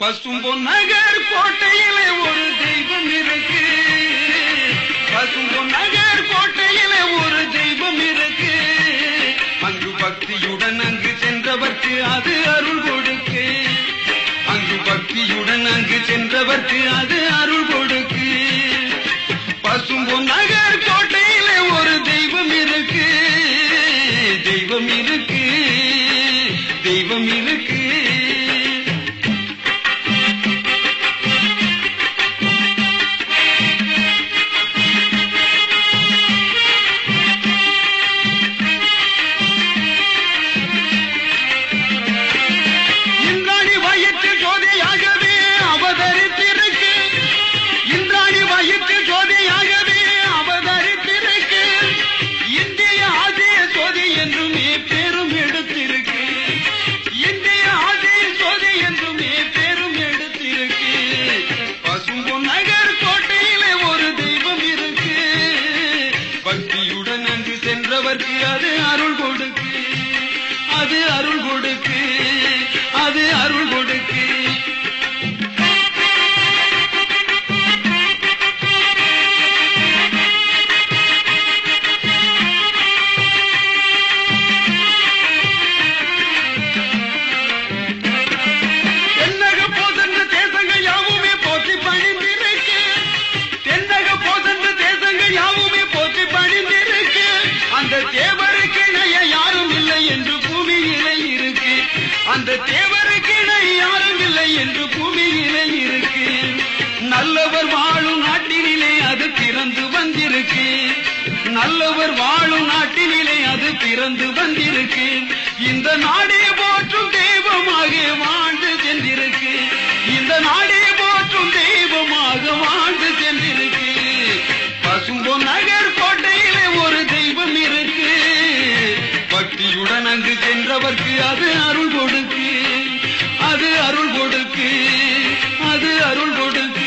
பசும்பொன் நகர் கோட்டையிலே ஒரு தெய்வம் இருக்கு. பசும்பொன் நகர் கோட்டையிலே ஒரு தெய்வம் இருக்கு. அங்கு பக்தியுடன் அங்கு சென்றவர்க்கு அது அருள் கொடுக்கு. அங்கு பக்தியுடன் அங்கு சென்றவர்க்கு அது அருள் கொடுக்கு. பசும்பொன் நகர் கோட்டையிலே ஒரு தெய்வம் இருக்கு. தெய்வம் இருக்கு. தெய்வம் இருக்கு. அது அருள் கொடுக்கு. அது அருள் கொடுக்கு. அது அருள் கொடுக்கு. தென்னக போதென்ற தேசங்கள் யாவுமே போற்றி பணிந்திருக்கு. தென்னக போதென்ற தேசங்கள் யாவுமே போற்றி பணிந்திருக்கு. அந்த தேவருக்கு இணைய யாரும் இல்லை என்று பூமியிலே இருக்கு. அந்த தேவருக்கு இணைய யாரும் இல்லை என்று பூமியிலே இருக்கு. நல்லவர் வாழும் நாட்டினிலே அது பிறந்து வந்திருக்கு. நல்லவர் வாழும் நாட்டினிலே அது பிறந்து வந்திருக்கு. இந்த நாடே போற்றும் தெய்வமாக வாழ்ந்து சென்றிருக்கு. இந்த நாடே போற்றும் தெய்வமாக வாழ்ந்து சென்றிருக்கு. பசும்பொன் நகர் கோட்டையிலே ஒரு தெய்வம் இருக்கு. பக்தியுடன் அங்கு சென்றவர்க்கு அது அருள் கொடுக்கு. அது அருள் கொடுக்கு. அது அருள் கொடுக்கு.